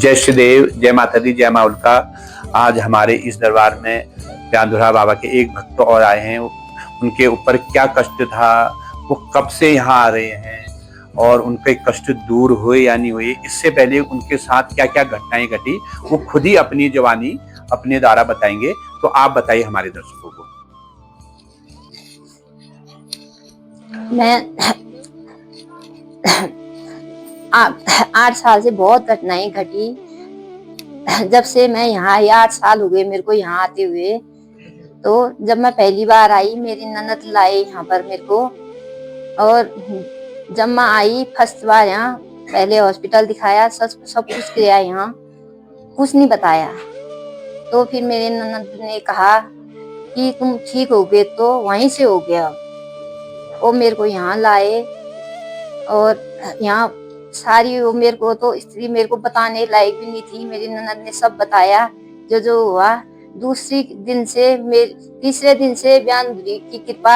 जय श्रीदेव, जय माता दी, जय माँ उल्का। आज हमारे इस दरबार में ब्यानधुरा बाबा के एक भक्त और आए हैं। उनके ऊपर क्या कष्ट था, वो कब से यहाँ आ रहे हैं और उनके कष्ट दूर हुए या नहीं हुए, इससे पहले उनके साथ क्या क्या घटनाएं घटी, वो खुद ही अपनी जवानी अपने द्वारा बताएंगे। तो आप बताइए हमारे दर्शकों को। मैं 8 साल से बहुत घटनाएं घटी। जब से मैं यहाँ आई 8 साल हो गए मेरे को यहाँ आते हुए। तो जब मैं पहली बार आई, मेरी ननद लाई यहाँ पर मेरे को, और जब मैं आई फर्स्ट बार यहाँ, पहले हॉस्पिटल दिखाया, सब कुछ किया, यहाँ कुछ नहीं बताया। तो फिर मेरे ननद ने कहा कि तुम ठीक हो गए, तो वहीं से हो गया। वो मेरे को यहाँ लाए और यहाँ सारी, वो मेरे को तो स्त्री मेरे को बताने लायक भी नहीं थी। मेरी ननद ने सब बताया जो जो हुआ। तीसरे दिन से ब्यानधुरी की कृपा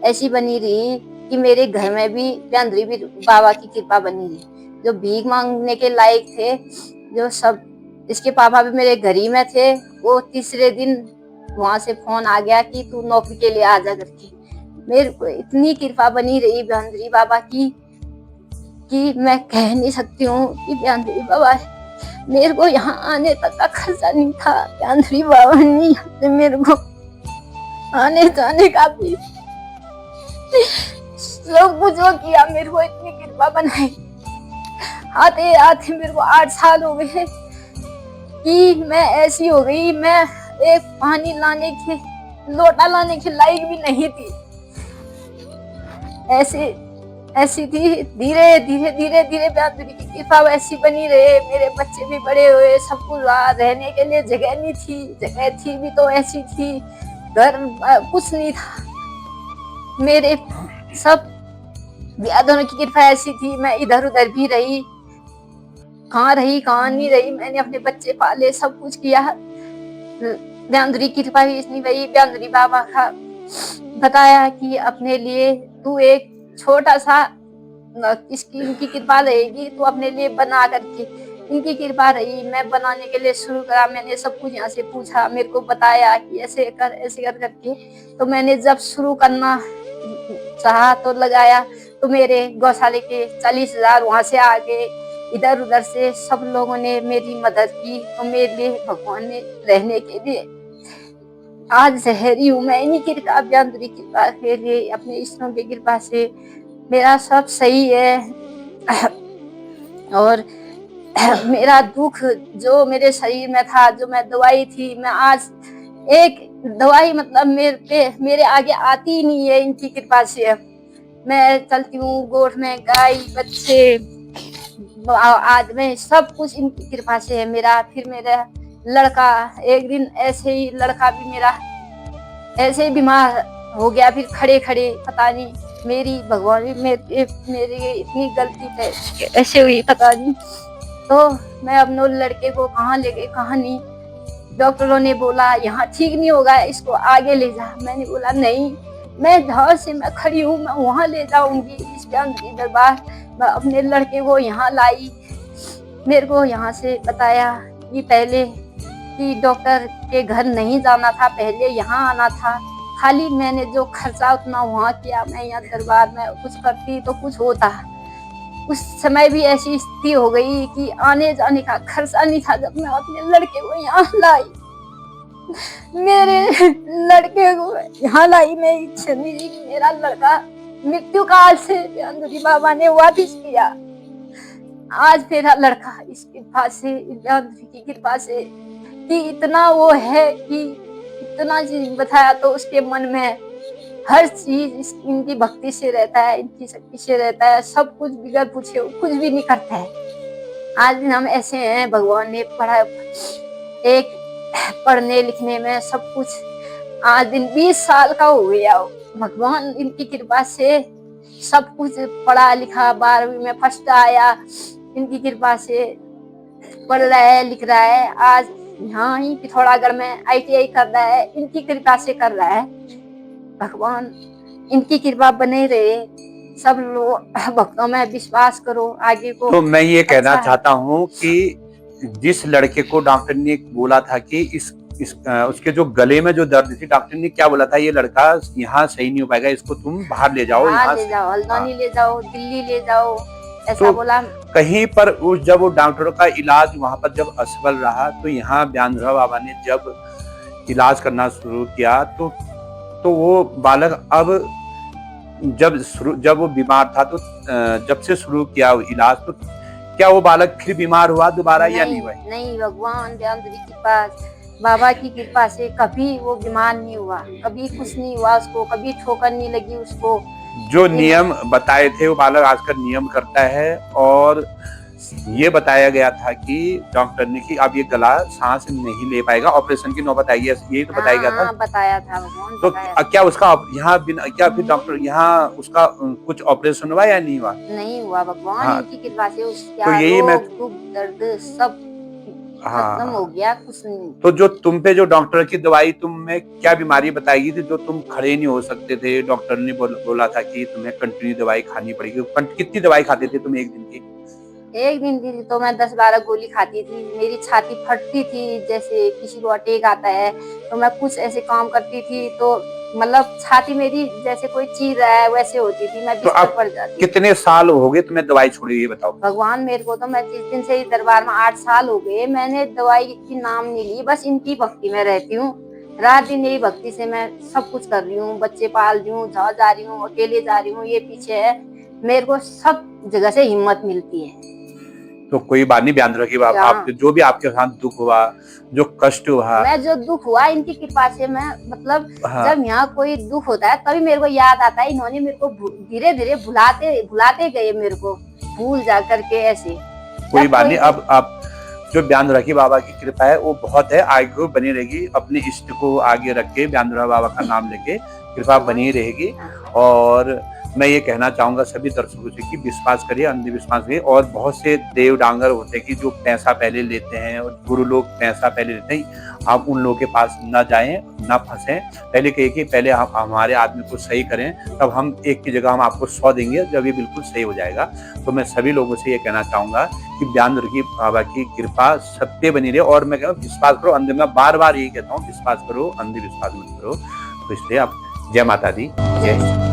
ऐसी बनी रही कि मेरे घर में भी ब्यानधुरी भी बाबा की कृपा बनी रही। जो भीख मांगने के लायक थे, जो सब, इसके पापा भी मेरे घर ही में थे, वो तीसरे दिन वहां से फोन आ गया कि तू नौकरी के लिए आ जा करके। मेरे को इतनी कृपा बनी रही ब्यानधुरी बाबा की कि मैं कह नहीं सकती हूँ कि ब्यानधुरी बाबा, मेरे को यहाँ आने तक का खर्चा नहीं था। ब्यानधुरी बाबा ने यहाँ से मेरे को आने जाने का भी सब कुछ वो किया, मेरे को इतनी कृपा बनाई। आते आते मेरे को 8 साल हो गए कि मैं ऐसी हो गई, मैं एक पानी लाने के, लोटा लाने के लायक भी नहीं थी। ऐसी थी। धीरे धीरे ब्यानधुरी की कृपा ऐसी बनी रहे। मेरे बच्चे भी बड़े हुए, सब कुछ, रहने के लिए जगह नहीं थी, जगह थी भी तो ऐसी थी, घर कुछ नहीं था। मेरे सब ब्यानधुरी की कृपा ऐसी थी। मैं इधर उधर भी रही, कहाँ नहीं रही, मैंने अपने बच्चे पाले, सब कुछ किया। ब्यानधुरी की कृपा भी इतनी रही। ब्यानधुरी बाबा का बताया कि अपने लिए तू एक छोटा सा, इनकी कृपा रहेगी तो अपने लिए बना करके, इनकी कृपा रही। मैं बनाने के लिए शुरू करा, मैंने सब कुछ यहाँ से पूछा, मेरे को बताया कि ऐसे कर करके। तो मैंने जब शुरू करना चाहा तो लगाया, तो मेरे गौशाले के 40,000 वहां से आ गए। इधर उधर से सब लोगों ने मेरी मदद की। तो मेरे लिए भगवान ने रहने के लिए आज जहरी हूँ मैं। इन्हीं की कृपा, ब्यानधुरी की कृपा के लिए, अपने ईश्वरों की कृपा से मेरा सब सही है। और मेरा दुख जो मेरे शरीर में था, जो मैं दवाई थी, मैं आज एक दवाई मतलब मेरे आगे आती ही नहीं है इनकी कृपा से। मैं चलती हूँ गोठ में, गाय बच्चे, आज में सब कुछ इनकी कृपा से है मेरा। फिर मेरा लड़का, एक दिन ऐसे ही लड़का भी मेरा ऐसे ही बीमार हो गया। फिर खड़े पता नहीं मेरी भगवान मेरी इतनी गलती है ऐसे हुई, पता नहीं। तो मैं अपने लड़के को कहाँ ले गई, कहाँ नहीं। डॉक्टरों ने बोला यहाँ ठीक नहीं होगा, इसको आगे ले जा। मैंने बोला नहीं, मैं जहाँ से मैं खड़ी हूँ मैं वहाँ ले जाऊंगी इस ज्ञानधरी दरबार। मैं अपने लड़के को यहाँ लाई। मेरे को यहाँ से बताया कि पहले कि डॉक्टर के घर नहीं जाना था, पहले यहाँ आना था। खाली मैंने जो खर्चा उतना वहाँ किया, मैं यहाँ दरबार में कुछ करती तो कुछ होता। उस समय भी ऐसी स्थिति हो गई कि आने जाने का खर्चा नहीं था। जब मैं अपने लड़के को यहाँ लाई, मेरे लड़के को यहाँ लाई, मैं इच्छा नहीं थी कि मेरा लड़का मृत्यु काल से ज्ञानधरी बाबा ने वापिस किया। आज मेरा लड़का इस कृपा से, ज्ञानधरी की कृपा से कि इतना वो है कि इतना चीज बताया तो उसके मन में हर चीज इनकी भक्ति से रहता है, इनकी शक्ति से रहता है। सब कुछ बिगड़ पूछे कुछ भी नहीं करता है। आज दिन हम ऐसे हैं, भगवान ने पढ़ा, एक पढ़ने लिखने में सब कुछ। आज दिन 20 साल का हो गया, भगवान इनकी कृपा से सब कुछ पढ़ा लिखा, 12वीं में फर्स्ट आया, इनकी कृपा से पढ़ रहा है, लिख रहा है। आज यहाँ ही पिथौरागढ़ में ITI कर रहा है, इनकी कृपा से कर रहा है। भगवान इनकी कृपा बने रहे। सब लोग भक्तों में विश्वास करो, आगे को। तो मैं ये कहना अच्छा चाहता हूँ कि जिस लड़के को डॉक्टर ने बोला था कि उसके जो गले में जो दर्द थी, डॉक्टर ने क्या बोला था, ये लड़का यहाँ सही नहीं हो पाएगा, इसको तुम बाहर ले जाओ, यहाँ ले जाओ, हल्द्वानी ले जाओ, दिल्ली ले जाओ, ऐसा तो बोला। कहीं पर जब वो डॉक्टरों का इलाज वहां पर जब असफल रहा, तो यहाँ ब्यानधुरा बाबा ने जब इलाज करना शुरू किया तो वो बालक अब जब वो बीमार था, तो जब से शुरू किया वो इलाज, तो क्या वो बालक फिर बीमार हुआ दोबारा या नहीं हुआ? नहीं, भगवान ज्ञानधरी के पास बाबा की कृपा से कभी वो बीमार नहीं हुआ, कभी कुछ नहीं हुआ उसको, कभी ठोकर नहीं लगी उसको। जो नियम बताए थे वो बालक आजकल नियम करता है। और ये बताया गया था कि डॉक्टर ने कि अब ये गला सांस नहीं ले पाएगा, ऑपरेशन की नौबत आई है, यही तो बताया गया था। बताया था भगवान। तो क्या उसका यहाँ क्या फिर डॉक्टर यहाँ उसका कुछ ऑपरेशन हुआ या नहीं हुआ? नहीं हुआ, भगवान की कृपा से उसका तो यही मैं दुख दर्द सब खत्म हो गया, कुछ नहीं। तो जो तुम पे जो डॉक्टर की दवाई, तुम में क्या बीमारी बताई गई थी जो तुम खड़े नहीं हो सकते थे? डॉक्टर ने बोला था कि तुम्हें कंटिन्यू दवाई खानी पड़ेगी। कितनी दवाई खाते थे तुम एक दिन की? एक दिन की तो मैं 10-12 गोली खाती थी। मेरी छाती फटती थी, जैसे किसी को अटैक आता है, तो मैं कुछ ऐसे काम करती थी तो मतलब छाती मेरी जैसे कोई चीर रहा है वैसे होती थी, मैं बिस्तर पर जाती। कितने साल हो गए तुम्हें दवाई छोड़ी, ये बताओ? भगवान मेरे को तो, मैं जिस दिन से इस दरबार में 8 साल हो गए, मैंने दवाई की नाम नहीं ली, बस इनकी भक्ति में रहती हूँ। रात दिन यही भक्ति से मैं सब कुछ कर रही हूँ, बच्चे पाल रही हूँ, जहाँ जा रही हूँ, अकेले जा रही हूँ, ये पीछे है। मेरे को सब जगह से हिम्मत मिलती है। तो कोई बात नहीं, ब्यानधुरा की बात, आपके जो भी आपके साथ दुख हुआ, जो कष्ट हुआ, मैं जो दुख हुआ इनकी कृपा से, मैं मतलब जब यहाँ कोई दुख होता है तभी मेरे को याद आता है। इन्होंने मेरे को धीरे धीरे भुलाते गए, मेरे को भूल जा करके ऐसे। कोई बात नहीं, अब आप जो ब्यानधुरा की बाबा की कृपा है वो बहुत है, आगे बनी रहेगी। अपने इष्ट को आगे रख के ब्यानधुरा बाबा का नाम लेके कृपा बनी रहेगी। और मैं ये कहना चाहूंगा सभी दर्शकों से कि विश्वास करिए, अंधविश्वास करिए। और बहुत से देव डांगर होते हैं कि जो पैसा पहले लेते हैं, और गुरु लोग पैसा पहले लेते हैं। आप उन लोगों के पास न जाएं, न फंसें। पहले कहिए कि पहले हम हमारे आदमी को सही करें, तब हम एक की जगह हम आपको 100 देंगे, जब ये बिल्कुल सही हो जाएगा। तो मैं सभी लोगों से ये कहना चाहूंगा कि ब्यानधुरा की बाबा की कृपा सब पे बनी रहे। और मैं कहूँ विश्वास करो, मैं बार बार यही कहता हूँ, विश्वास करो, अंधविश्वास मत करो। तो इसलिए आप जय माता दी, जय